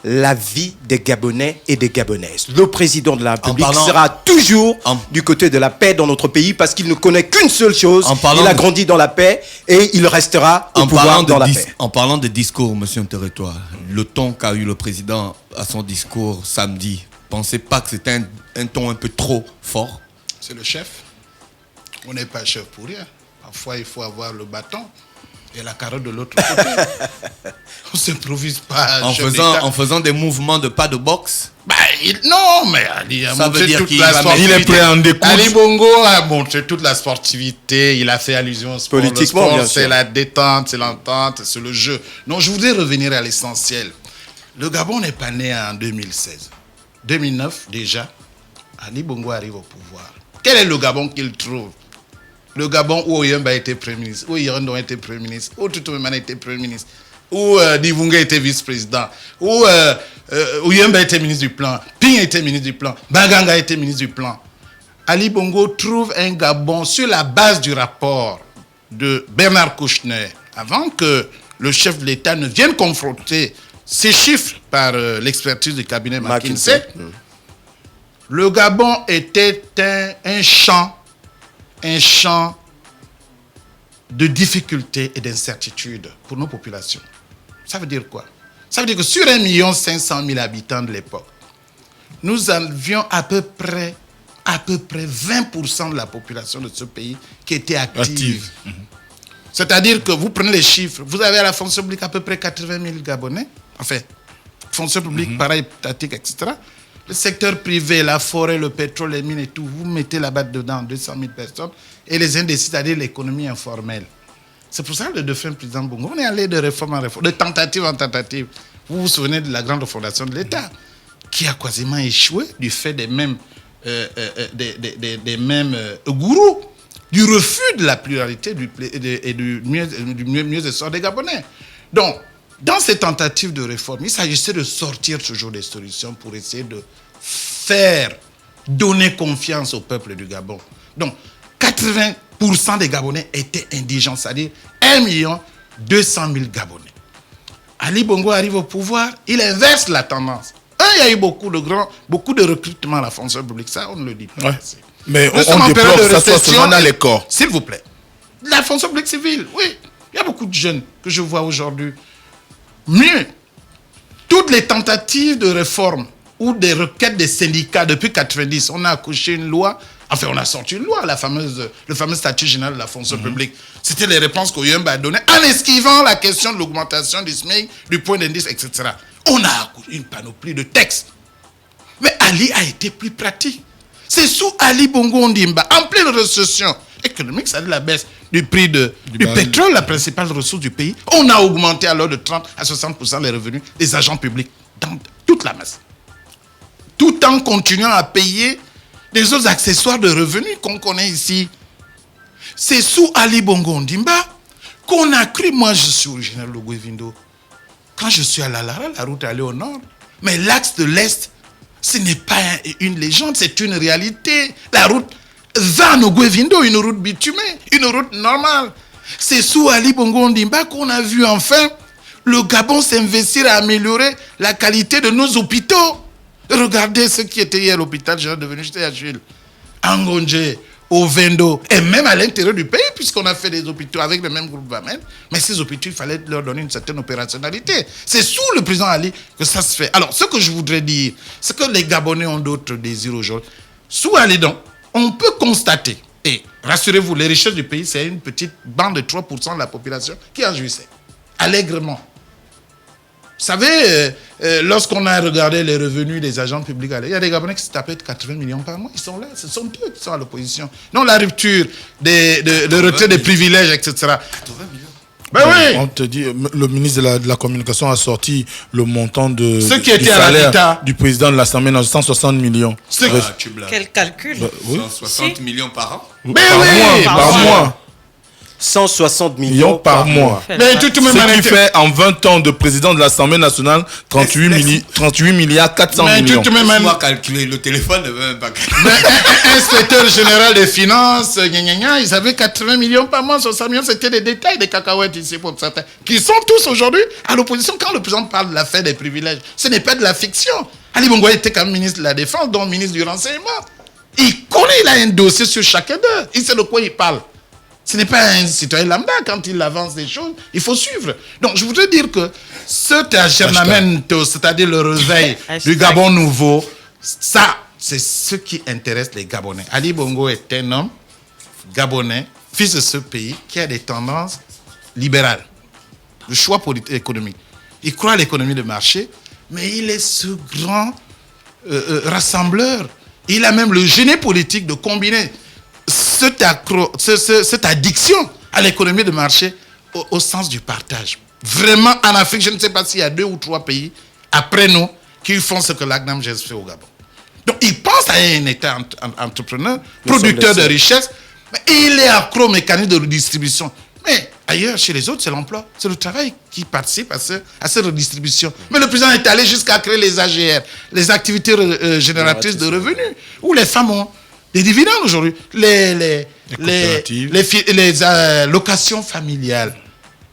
la vie des Gabonais et des Gabonaises. Le président de la République sera toujours du côté de la paix dans notre pays parce qu'il ne connaît qu'une seule chose. Il a grandi dans la paix et il restera au pouvoir dans la paix. En parlant de discours, monsieur le territoire, le ton qu'a eu le président à son discours samedi, pensez pas que c'était un ton un peu trop fort? C'est le chef. On n'est pas chef pour rien. Parfois, il faut avoir le bâton et la carotte de l'autre côté. On ne s'improvise pas. En faisant des mouvements de pas de boxe? Non, mais Ali a ça veut dire qu'il est prêt à en découdre. Ali Bongo a montré toute la sportivité. Il a fait allusion au sport. Politiquement, le sport, c'est la détente, c'est l'entente, c'est le jeu. Non, je voudrais revenir à l'essentiel. Le Gabon n'est pas né en 2016. 2009, déjà, Ali Bongo arrive au pouvoir. Quel est le Gabon qu'il trouve? Le Gabon où Oyemba était Premier ministre, où Yorondo était Premier ministre, où Tutumemana était Premier ministre, où Divunga était vice-président, où Oyemba était ministre du Plan, Ping était ministre du Plan, Baganga était ministre du Plan. Ali Bongo trouve un Gabon sur la base du rapport de Bernard Kouchner, avant que le chef de l'État ne vienne confronter ces chiffres par l'expertise du cabinet McKinsey. Le Gabon était un champ de difficultés et d'incertitudes pour nos populations. Ça veut dire quoi? Ça veut dire que sur 1 500 000 habitants de l'époque, nous avions à peu près 20% de la population de ce pays qui était active. C'est-à-dire que vous prenez les chiffres, vous avez à la fonction publique à peu près 80 000 Gabonais, enfin, fonction publique, pareil, étatique, etc. Le secteur privé, la forêt, le pétrole, les mines et tout, vous mettez là-bas dedans 200 000 personnes et les indécis, c'est-à-dire l'économie informelle. C'est pour ça que le défunt président Bongo, on est allé de réforme en réforme, de tentative en tentative. Vous vous souvenez de la grande refondation de l'État qui a quasiment échoué du fait des mêmes, gourous, du refus de la pluralité et du mieux essor des Gabonais. Donc, dans ces tentatives de réforme, il s'agissait de sortir toujours des solutions pour essayer de donner confiance au peuple du Gabon. Donc, 80% des Gabonais étaient indigents, c'est-à-dire 1 200 000 Gabonais. Ali Bongo arrive au pouvoir, il inverse la tendance. Il y a eu beaucoup de recrutement à la fonction publique, ça on ne le dit pas. assez. Mais on déplore que ça soit seulement dans les corps. S'il vous plaît. La fonction publique civile, oui. Il y a beaucoup de jeunes que je vois aujourd'hui. Mieux, toutes les tentatives de réforme ou des requêtes des syndicats depuis 90, on a accouché une loi, enfin on a sorti une loi, le fameux statut général de la fonction publique. C'était les réponses qu'Oyemba a données en esquivant la question de l'augmentation du SMIC, du point d'indice, etc. On a accouché une panoplie de textes. Mais Ali a été plus pratique. C'est sous Ali Bongo Ondimba, en pleine récession économique, ça dit la baisse du prix du pétrole, la principale ressource du pays. On a augmenté alors de 30 à 60% les revenus des agents publics dans toute la masse. Tout en continuant à payer des autres accessoires de revenus qu'on connaît ici. C'est sous Ali Bongo Ondimba qu'on a cru, moi je suis originaire de Gwevindo, quand je suis à la Lara, la route allait au nord, mais l'axe de l'Est, ce n'est pas une légende, c'est une réalité. La route va à Gwevindo, une route bitumée, une route normale. C'est sous Ali Bongo Ondimba qu'on a vu enfin le Gabon s'investir à améliorer la qualité de nos hôpitaux. Regardez ce qui était hier à l'hôpital, j'ai devenu j'étais à Jules, Angonje, au Vendo, et même à l'intérieur du pays, puisqu'on a fait des hôpitaux avec le même groupe Vamen, mais ces hôpitaux, il fallait leur donner une certaine opérationnalité. C'est sous le président Ali que ça se fait. Alors, ce que je voudrais dire, c'est que les Gabonais ont d'autres désirs aujourd'hui. Sous Ali, donc, on peut constater, et rassurez-vous, les richesses du pays, c'est une petite bande de 3% de la population qui en jouissait, allègrement. Vous savez, lorsqu'on a regardé les revenus des agents publics, il y a des Gabonais qui se tapaient 80 millions par mois. Ils sont là, ce sont eux qui sont à l'opposition. Non, la rupture de retrait des privilèges, etc. 80 millions. Ben oui. On te dit, le ministre de la Communication a sorti le montant de ce qui était à l'habitat du président de l'Assemblée dans 160 millions. Quel calcul? Oui. 160 millions par an. Mais oui, par mois. 160 millions par mois. Mais tout ce qui fait en 20 ans de président de l'Assemblée nationale 38 milliards 400 millions. Moi calculer le téléphone ne veut même pas calculer. Mais inspecteur général des finances, ils avaient 80 millions par mois, 60 millions, c'était des détails, des cacahuètes ici pour certains, qui sont tous aujourd'hui à l'opposition. Quand le président parle de l'affaire des privilèges, ce n'est pas de la fiction. Ali Bongo était quand même ministre de la Défense, donc ministre du Renseignement. Il connaît, il a un dossier sur chacun d'eux. Il sait de quoi il parle. Ce n'est pas un citoyen lambda, quand il avance des choses, il faut suivre. Donc, je voudrais dire que cet acharnement, c'est-à-dire le réveil du Gabon nouveau, ça, c'est ce qui intéresse les Gabonais. Ali Bongo est un homme gabonais, fils de ce pays, qui a des tendances libérales. Le choix politique économique. Il croit à l'économie de marché, mais il est ce grand rassembleur. Il a même le génie politique de combiner cette addiction à l'économie de marché au sens du partage. Vraiment, en Afrique, je ne sais pas s'il y a 2 ou 3 pays après nous qui font ce que l'ACNAM fait au Gabon. Donc, il pense à un État entrepreneur, producteur de richesses, mais il est accro au mécanisme de redistribution. Mais ailleurs, chez les autres, c'est l'emploi. C'est le travail qui participe à cette redistribution. Mais le président est allé jusqu'à créer les AGR, les activités génératrices de revenus, où les femmes ont des dividendes aujourd'hui, les locations familiales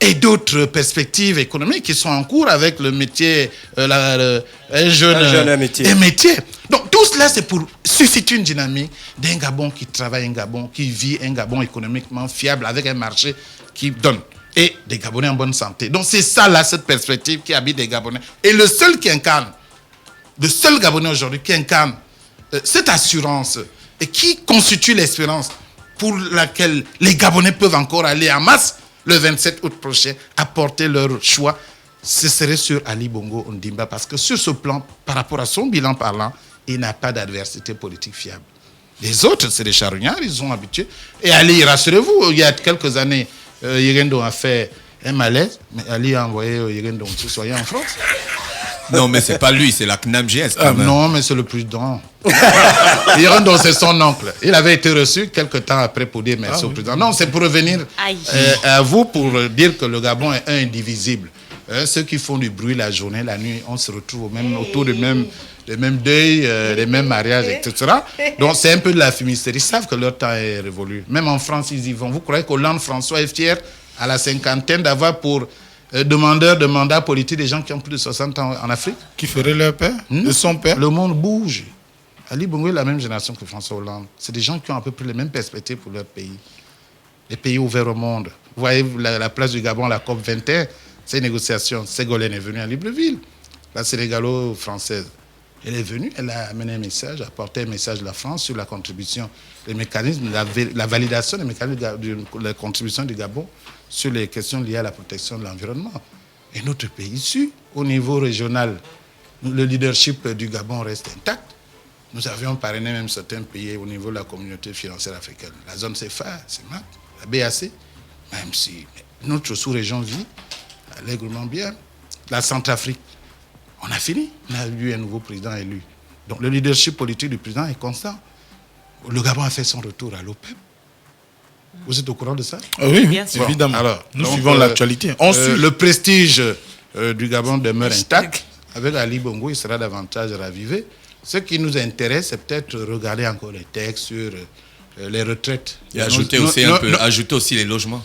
et d'autres perspectives économiques qui sont en cours avec le métier, un jeune métier. Donc tout cela, c'est pour susciter une dynamique d'un Gabon qui travaille, un Gabon qui vit, un Gabon économiquement fiable avec un marché qui donne. Et des Gabonais en bonne santé. Donc c'est ça, là, cette perspective qui habite les Gabonais. Et le seul Gabonais aujourd'hui qui incarne cette assurance et qui constitue l'espérance pour laquelle les Gabonais peuvent encore aller en masse le 27 août prochain, apporter leur choix, ce serait sur Ali Bongo Ondimba, parce que sur ce plan, par rapport à son bilan parlant, il n'a pas d'adversité politique fiable. Les autres, c'est des charognards, ils sont habitués. Et Ali, rassurez-vous, il y a quelques années, Yirendo a fait un malaise, mais Ali a envoyé Yirendo soyez en France. Non, mais c'est pas lui, c'est la CNAMGS. Non, mais c'est le président. Yirendo, c'est son oncle. Il avait été reçu quelques temps après pour dire merci au président. Non, c'est pour revenir à vous pour dire que le Gabon est indivisible. Ceux qui font du bruit la journée, la nuit, on se retrouve autour des mêmes deuils, des mêmes mariages, etc. Donc c'est un peu de la fumisterie. Ils savent que leur temps est révolu. Même en France, ils y vont. Vous croyez qu'Hollande François est fier à la cinquantaine d'avoir pour demandeurs de mandat politique des gens qui ont plus de 60 ans en Afrique? Qui ferait leur père de son père? Le monde bouge. Ali Bongo est la même génération que François Hollande. C'est des gens qui ont à peu près les mêmes perspectives pour leur pays. Les pays ouverts au monde. Vous voyez la place du Gabon, la COP 21. ces négociations, Ségolène est venue à Libreville, la sénégalo-française. Elle est venue, elle a amené un message, apporté un message de la France sur la contribution, les mécanismes, la validation des mécanismes de la contribution du Gabon sur les questions liées à la protection de l'environnement. Et notre pays suit. Au niveau régional, le leadership du Gabon reste intact. Nous avions parrainé même certains pays au niveau de la communauté financière africaine. La zone CFA, CEMAC, la BAC, même si notre sous-région vit allègrement bien. La Centrafrique, on a fini. On a eu un nouveau président élu. Donc le leadership politique du président est constant. Le Gabon a fait son retour à l'OPEP. Vous êtes au courant de ça? Oui, Bien sûr. évidemment. Alors, nous donc, suivons l'actualité. le prestige du Gabon demeure intact. Avec Ali Bongo, il sera davantage ravivé. Ce qui nous intéresse, c'est peut-être regarder encore les textes sur les retraites. Et ajouter aussi les logements.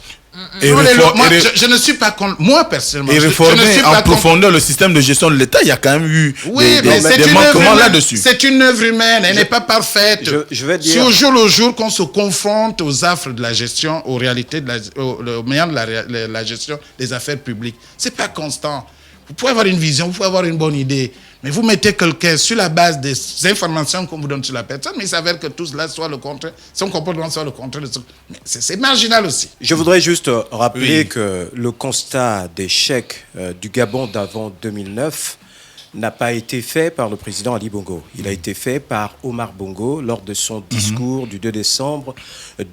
Et je ne suis pas contre. Moi, personnellement, et je ne réformer suis en pas profondeur le système de gestion de l'État. Il y a quand même eu des manquements là-dessus. C'est une œuvre humaine, elle n'est pas parfaite. Je vais dire... C'est au jour le jour qu'on se confronte aux affres de la gestion, aux réalités, aux moyens de la gestion des affaires publiques. C'est pas constant. Vous pouvez avoir une vision, vous pouvez avoir une bonne idée, mais vous mettez quelqu'un sur la base des informations qu'on vous donne sur la personne, mais il s'avère que tout cela soit le contraire, son comportement soit le contraire. C'est marginal aussi. Je voudrais juste rappeler que le constat d'échec du Gabon d'avant 2009 n'a pas été fait par le président Ali Bongo. Il a été fait par Omar Bongo lors de son discours du 2 décembre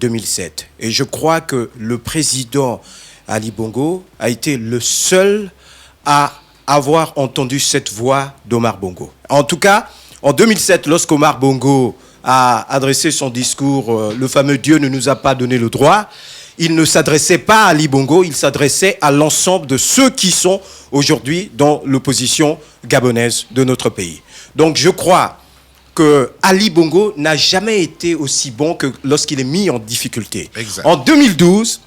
2007. Et je crois que le président Ali Bongo a été le seul à avoir entendu cette voix d'Omar Bongo. En tout cas, en 2007, lorsqu'Omar Bongo a adressé son discours, le fameux « Dieu ne nous a pas donné le droit », il ne s'adressait pas à Ali Bongo, il s'adressait à l'ensemble de ceux qui sont aujourd'hui dans l'opposition gabonaise de notre pays. Donc je crois que Ali Bongo n'a jamais été aussi bon que lorsqu'il est mis en difficulté. Exact. En 2012,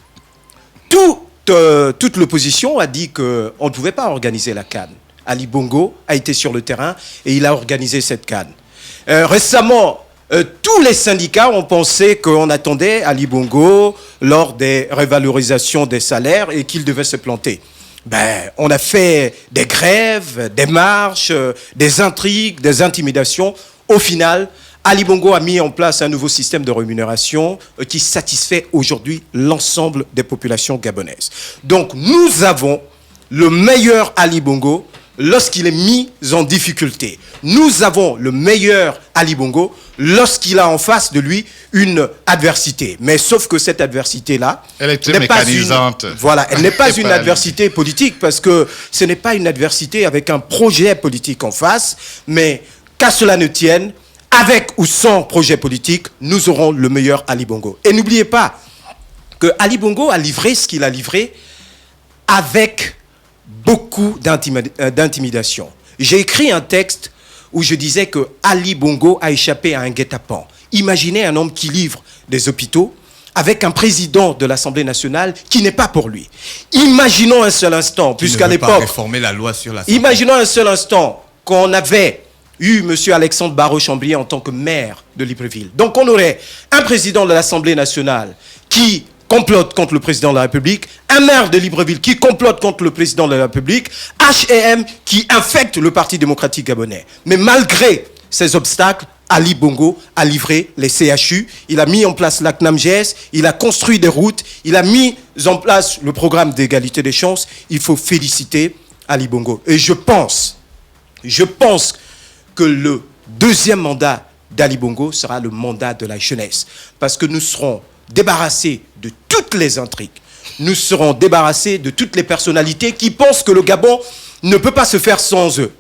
toute l'opposition a dit qu'on ne pouvait pas organiser la CAN. Ali Bongo a été sur le terrain et il a organisé cette CAN. Récemment, tous les syndicats ont pensé qu'on attendait Ali Bongo lors des revalorisations des salaires et qu'il devait se planter. On a fait des grèves, des marches, des intrigues, des intimidations. Au final, Ali Bongo a mis en place un nouveau système de rémunération qui satisfait aujourd'hui l'ensemble des populations gabonaises. Donc nous avons le meilleur Ali Bongo lorsqu'il est mis en difficulté. Nous avons le meilleur Ali Bongo lorsqu'il a en face de lui une adversité. Mais sauf que cette adversité-là, elle est très mécanisante. Elle n'est pas une adversité politique parce que ce n'est pas une adversité avec un projet politique en face, mais qu'à cela ne tienne, avec ou sans projet politique, nous aurons le meilleur Ali Bongo. Et n'oubliez pas que Ali Bongo a livré ce qu'il a livré avec beaucoup d'intimidation. J'ai écrit un texte où je disais que Ali Bongo a échappé à un guet-apens. Imaginez un homme qui livre des hôpitaux avec un président de l'Assemblée nationale qui n'est pas pour lui. Imaginons un seul instant, puisqu'à l'époque... réformer la loi sur la santé. Imaginons un seul instant qu'on avait eu M. Alexandre Barreau-Chambrier en tant que maire de Libreville. Donc on aurait un président de l'Assemblée nationale qui complote contre le président de la République, un maire de Libreville qui complote contre le président de la République, H&M qui infecte le Parti démocratique gabonais. Mais malgré ces obstacles, Ali Bongo a livré les CHU, il a mis en place la CNAMGS, il a construit des routes, il a mis en place le programme d'égalité des chances. Il faut féliciter Ali Bongo. Et je pense que le deuxième mandat d'Ali Bongo sera le mandat de la jeunesse. Parce que nous serons débarrassés de toutes les intrigues. Nous serons débarrassés de toutes les personnalités qui pensent que le Gabon ne peut pas se faire sans eux.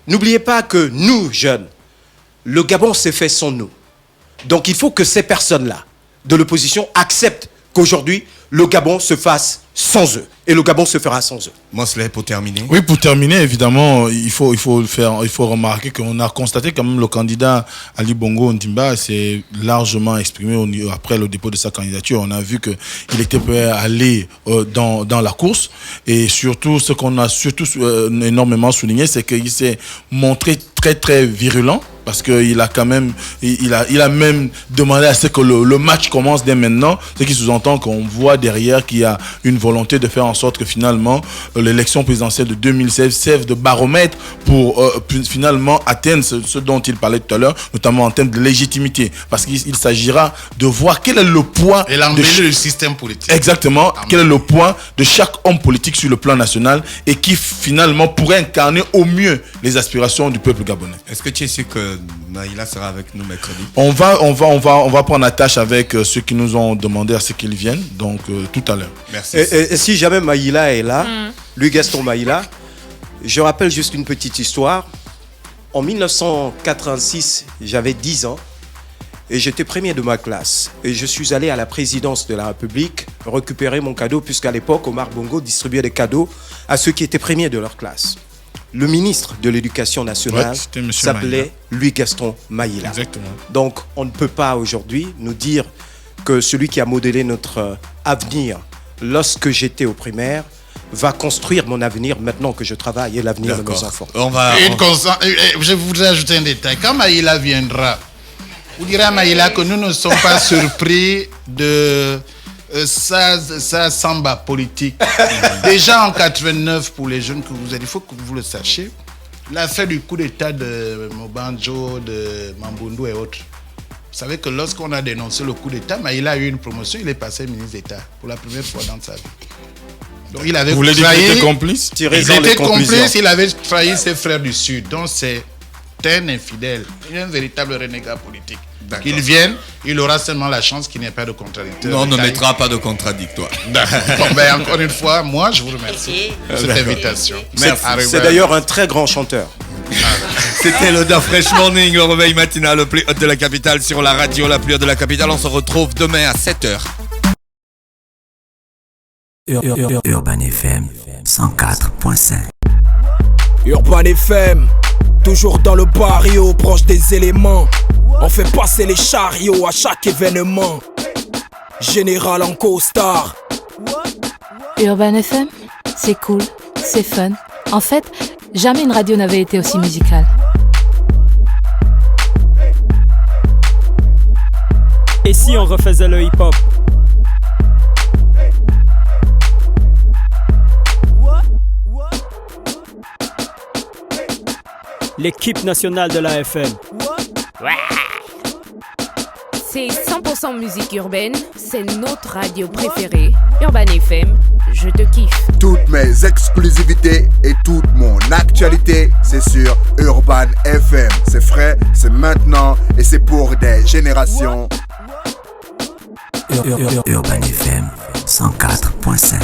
N'oubliez pas que nous, jeunes, le Gabon s'est fait sans nous. Donc il faut que ces personnes-là de l'opposition acceptent qu'aujourd'hui, le Gabon se fasse sans eux. Et le Gabon se fera sans eux. Mosley, pour terminer. Oui, pour terminer, évidemment, il faut remarquer qu'on a constaté quand même le candidat Ali Bongo Ondimba s'est largement exprimé après le dépôt de sa candidature. On a vu qu'il était prêt à aller dans la course. Et surtout, ce qu'on a énormément souligné, c'est qu'il s'est montré très, très virulent. Parce qu'il a quand même, il a même demandé à ce que le match commence dès maintenant. Ce qui sous-entend qu'on voit derrière qu'il y a une volonté de faire en sorte que finalement l'élection présidentielle de 2016 serve de baromètre pour finalement atteindre ce dont il parlait tout à l'heure, notamment en termes de légitimité, parce qu'il s'agira de voir quel est le poids et l'embellir le système politique. Exactement, quel est le poids de chaque homme politique sur le plan national et qui finalement pourrait incarner au mieux les aspirations du peuple gabonais. Est-ce que tu es sûr que Maïla sera avec nous mercredi? On va prendre attache avec ceux qui nous ont demandé à ce qu'ils viennent, donc tout à l'heure. Merci. Et si jamais Maïla est là, lui Gaston Maïla, je rappelle juste une petite histoire. En 1986, j'avais 10 ans et j'étais premier de ma classe. Et je suis allé à la présidence de la République récupérer mon cadeau, puisqu'à l'époque, Omar Bongo distribuait des cadeaux à ceux qui étaient premiers de leur classe. Le ministre de l'Éducation nationale s'appelait Louis Gaston Maïla. Exactement. Donc, on ne peut pas aujourd'hui nous dire que celui qui a modélé notre avenir lorsque j'étais au primaire va construire mon avenir maintenant que je travaille et l'avenir de mes enfants. Je voudrais ajouter un détail. Quand Maïla viendra, vous direz à Maïla que nous ne sommes pas surpris de sa samba politique. Déjà en 89, pour les jeunes que vous êtes, il faut que vous le sachiez, l'affaire du coup d'état de Mobanjo, de Mambundu et autres. Vous savez que lorsqu'on a dénoncé le coup d'état, Maïla a eu une promotion, il est passé ministre d'État pour la première fois dans sa vie. Donc il avait trahi. Il était complice. Il était complice, il avait trahi ses frères du Sud. Donc c'est un infidèle, un véritable renégat politique. Qu'il vienne, il aura seulement la chance qu'il n'y ait pas de contradicteur. Non, on ne mettra pas de contradictoire. Bon, ben, encore une fois, moi je vous remercie pour cette invitation. C'est d'ailleurs un très grand chanteur. C'était le Da Fresh Morning, le réveil matinal le plus haut de la capitale sur la radio la plus haute de la capitale. On se retrouve demain à 7h. Urban FM 104.5. Urban FM, toujours dans le barrio, proche des éléments. On fait passer les chariots à chaque événement. Général en costard. Urban FM, c'est cool, c'est fun. En fait, jamais une radio n'avait été aussi musicale. Et si on refaisait le hip-hop? L'équipe nationale de la FM. C'est 100% musique urbaine, c'est notre radio préférée. Urban FM, je te kiffe. Toutes mes exclusivités et toute mon actualité, c'est sur Urban FM. C'est frais, c'est maintenant et c'est pour des générations. Urban FM 104.5.